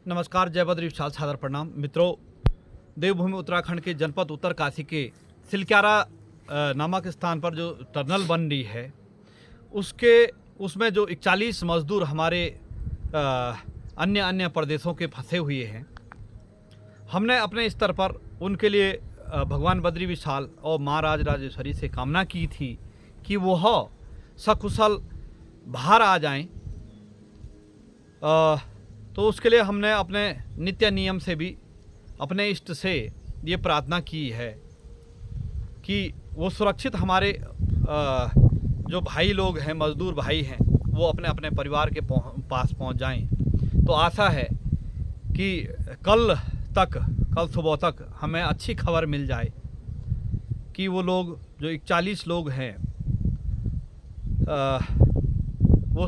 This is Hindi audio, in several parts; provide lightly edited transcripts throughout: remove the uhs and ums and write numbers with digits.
नमस्कार, जय बद्री विशाल सादर प्रणाम मित्रों। देवभूमि उत्तराखंड के जनपद उत्तरकाशी के सिलक्यारा नामक स्थान पर जो टनल बन रही है उसमें जो 41 मजदूर हमारे अन्य अन्य प्रदेशों के फंसे हुए हैं, हमने अपने स्तर पर उनके लिए भगवान बद्री विशाल और माँ राजराजेश्वरी से कामना की थी कि वह सकुशल बाहर आ जाएं। तो उसके लिए हमने अपने नित्य नियम से भी अपने इष्ट से ये प्रार्थना की है कि वो सुरक्षित हमारे जो भाई लोग हैं, मज़दूर भाई हैं, वो अपने अपने परिवार के पास पहुंच जाएं। तो आशा है कि कल सुबह तक हमें अच्छी खबर मिल जाए कि वो लोग जो 41 लोग हैं वो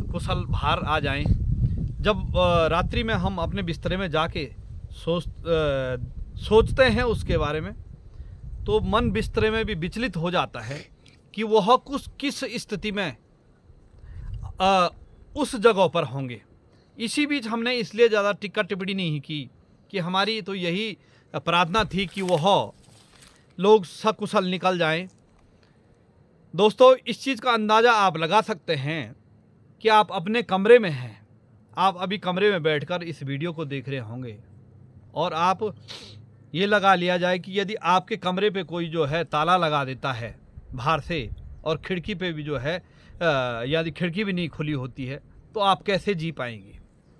कुशल बाहर आ जाएं। जब रात्रि में हम अपने बिस्तरे में जाके सोचते हैं उसके बारे में, तो मन बिस्तरे में भी विचलित हो जाता है कि वह किस स्थिति में उस जगह पर होंगे। इसी बीच हमने इसलिए ज़्यादा टिक्का टिप्पणी नहीं की कि हमारी तो यही प्रार्थना थी कि वह लोग सकुशल निकल जाएं। दोस्तों, इस चीज़ का अंदाज़ा आप लगा सकते हैं कि आप अपने कमरे में हैं, आप अभी कमरे में बैठकर इस वीडियो को देख रहे होंगे और आप ये लगा लिया जाए कि यदि आपके कमरे पे कोई जो है ताला लगा देता है बाहर से और खिड़की पे भी जो है यदि खिड़की भी नहीं खुली होती है तो आप कैसे जी पाएंगे,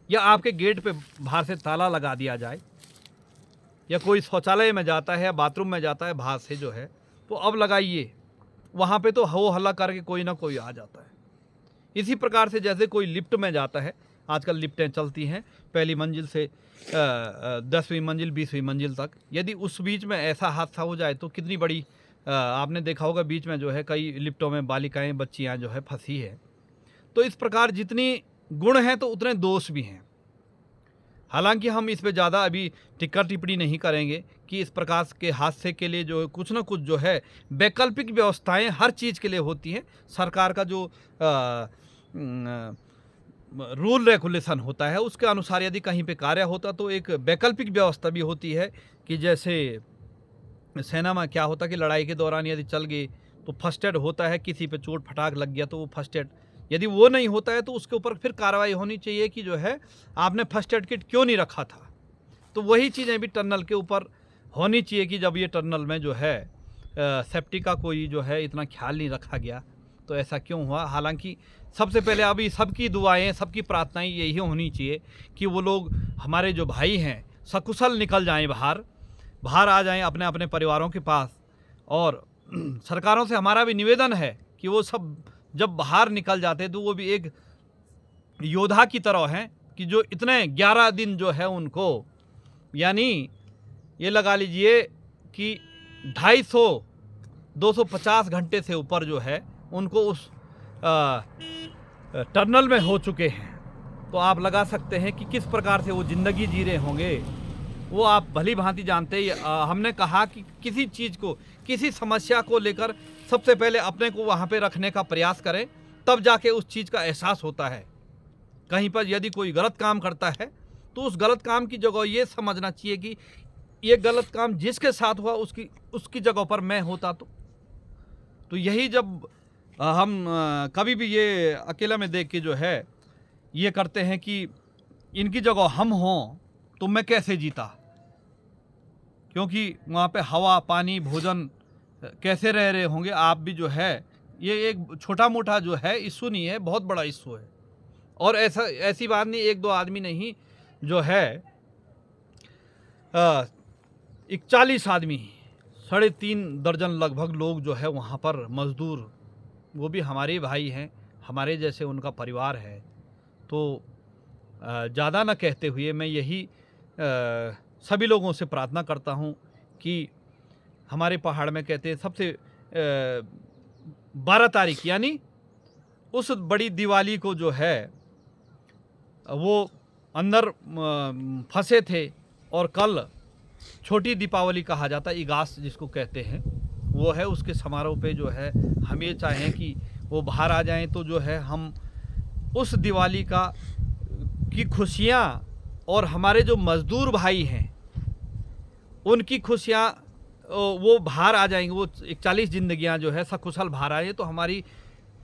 या आपके गेट पे बाहर से ताला लगा दिया जाए, या कोई शौचालय में जाता है या बाथरूम में जाता है बाहर से जो है, तो अब लगाइए वहाँ पे तो हो हल्ला करके कोई ना कोई आ जाता है। इसी प्रकार से जैसे कोई लिफ्ट में जाता है, आजकल लिफ्टें चलती हैं पहली मंजिल से 10वीं मंजिल 20वीं मंजिल तक, यदि उस बीच में ऐसा हादसा हो जाए तो कितनी बड़ी आपने देखा होगा बीच में जो है कई लिफ्टों में बालिकाएं बच्चियां जो है फंसी है। तो इस प्रकार जितनी गुण हैं तो उतने दोष भी हैं। हालांकि हम इस पे ज़्यादा अभी टिक्का टिप्पणी नहीं करेंगे कि इस प्रकार के हादसे के लिए जो कुछ ना कुछ जो है वैकल्पिक व्यवस्थाएं हर चीज़ के लिए होती हैं। सरकार का जो रूल रेगुलेशन होता है उसके अनुसार यदि कहीं पे कार्य होता तो एक वैकल्पिक व्यवस्था भी होती है कि जैसे सेना में क्या होता कि लड़ाई के दौरान यदि चल गई तो फर्स्ट एड होता है, किसी पे चोट फटाक लग गया तो वो फर्स्ट एड, यदि वो नहीं होता है तो उसके ऊपर फिर कार्रवाई होनी चाहिए कि जो है आपने फर्स्ट एड किट क्यों नहीं रखा था। तो वही चीज़ें भी टनल के ऊपर होनी चाहिए कि जब ये टनल में जो है सेफ्टी का कोई जो है इतना ख्याल नहीं रखा गया तो ऐसा क्यों हुआ। हालांकि सबसे पहले अभी सबकी दुआएं, सबकी प्रार्थनाएं यही होनी चाहिए कि वो लोग हमारे जो भाई हैं सकुशल निकल जाएं, बाहर आ जाएं अपने अपने परिवारों के पास। और सरकारों से हमारा भी निवेदन है कि वो सब जब बाहर निकल जाते तो वो भी एक योद्धा की तरह हैं कि जो इतने 11 दिन जो है उनको, यानी ये लगा लीजिए कि 250 घंटे से ऊपर जो है उनको उस टनल में हो चुके हैं। तो आप लगा सकते हैं कि किस प्रकार से वो ज़िंदगी जी रहे होंगे, वो आप भली भांति जानते ही। हमने कहा कि किसी चीज़ को, किसी समस्या को लेकर सबसे पहले अपने को वहाँ पे रखने का प्रयास करें, तब जाके उस चीज़ का एहसास होता है। कहीं पर यदि कोई गलत काम करता है तो उस गलत काम की जगह ये समझना चाहिए कि ये गलत काम जिसके साथ हुआ उसकी जगह पर मैं होता तो यही जब हम कभी भी ये अकेला में देख के जो है ये करते हैं कि इनकी जगह हम हों तो मैं कैसे जीता, क्योंकि वहाँ पे हवा पानी भोजन कैसे रह रहे होंगे आप भी जो है। ये एक छोटा मोटा जो है इशू नहीं है, बहुत बड़ा इशू है। और ऐसी बात नहीं, एक दो आदमी नहीं, जो है 41 आदमी, 3.5 दर्जन लगभग लोग जो है वहाँ पर मज़दूर, वो भी हमारे भाई हैं, हमारे जैसे उनका परिवार है। तो ज़्यादा न कहते हुए मैं यही सभी लोगों से प्रार्थना करता हूँ कि हमारे पहाड़ में कहते हैं सबसे 12 तारीख यानी उस बड़ी दिवाली को जो है वो अंदर फंसे थे, और कल छोटी दीपावली कहा जाता है, इगास जिसको कहते हैं, वो है। उसके समारोह पे जो है हम ये चाहें कि वो बाहर आ जाएं तो जो है हम उस दिवाली की खुशियाँ और हमारे जो मज़दूर भाई हैं उनकी खुशियाँ वो बाहर आ जाएंगी, वो 41 ज़िंदगियाँ जो है सकुशल बाहर आए तो हमारी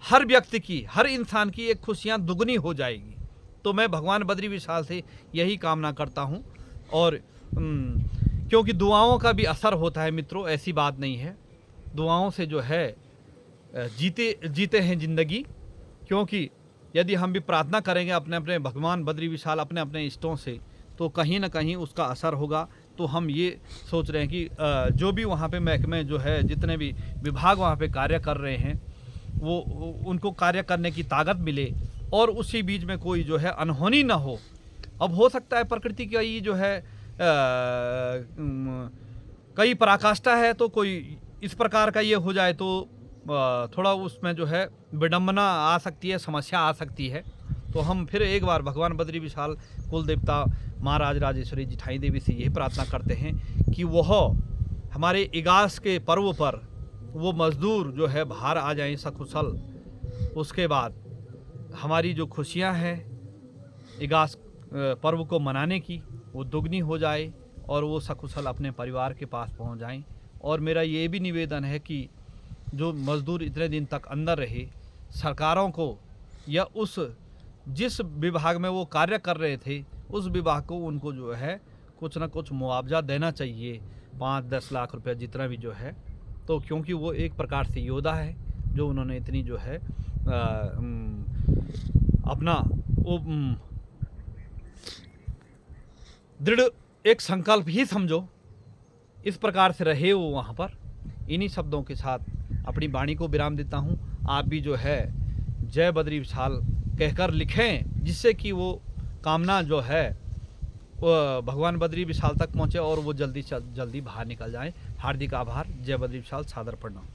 हर व्यक्ति की, हर इंसान की एक खुशियाँ दुगनी हो जाएगी। तो मैं भगवान बद्री विशाल से यही कामना करता हूँ। और क्योंकि दुआओं का भी असर होता है मित्रों, ऐसी बात नहीं है। दुआओं से जो है जीते हैं ज़िंदगी। क्योंकि यदि हम भी प्रार्थना करेंगे अपने अपने भगवान बद्री विशाल अपने अपने इष्टों से, तो कहीं ना कहीं उसका असर होगा। तो हम ये सोच रहे हैं कि जो भी वहाँ पे महकमे जो है, जितने भी विभाग वहाँ पे कार्य कर रहे हैं, वो उनको कार्य करने की ताकत मिले और उसी बीच में कोई जो है अनहोनी ना हो। अब हो सकता है प्रकृति का ये जो है कई पराकाष्ठा है, तो कोई इस प्रकार का ये हो जाए तो थोड़ा उसमें जो है विडंबना आ सकती है, समस्या आ सकती है। तो हम फिर एक बार भगवान बद्री विशाल कुल देवता महाराज राजेश्वरी जिठाई देवी से यही प्रार्थना करते हैं कि वह हमारे इगास के पर्व पर वो मज़दूर जो है बाहर आ जाएं सकुशल। उसके बाद हमारी जो खुशियां हैं इगास पर्व को मनाने की, वो दुगनी हो जाए और वो सकुशल अपने परिवार के पास पहुंच जाएं। और मेरा ये भी निवेदन है कि जो मज़दूर इतने दिन तक अंदर रहे, सरकारों को या उस जिस विभाग में वो कार्य कर रहे थे उस विभाग को उनको जो है कुछ ना कुछ मुआवजा देना चाहिए, 5-10 लाख रुपए जितना भी जो है। तो क्योंकि वो एक प्रकार से योद्धा है, जो उन्होंने इतनी जो है अपना वो दृढ़ एक संकल्प ही समझो, इस प्रकार से रहे वो वहाँ पर। इन्हीं शब्दों के साथ अपनी वाणी को विराम देता हूँ। आप भी जो है जय बद्री विशाल कहकर लिखें, जिससे कि वो कामना जो है वो भगवान बद्री विशाल तक पहुँचे और वो जल्दी से जल्दी बाहर निकल जाएं। हार्दिक आभार। जय बद्री विशाल। सादर प्रणाम।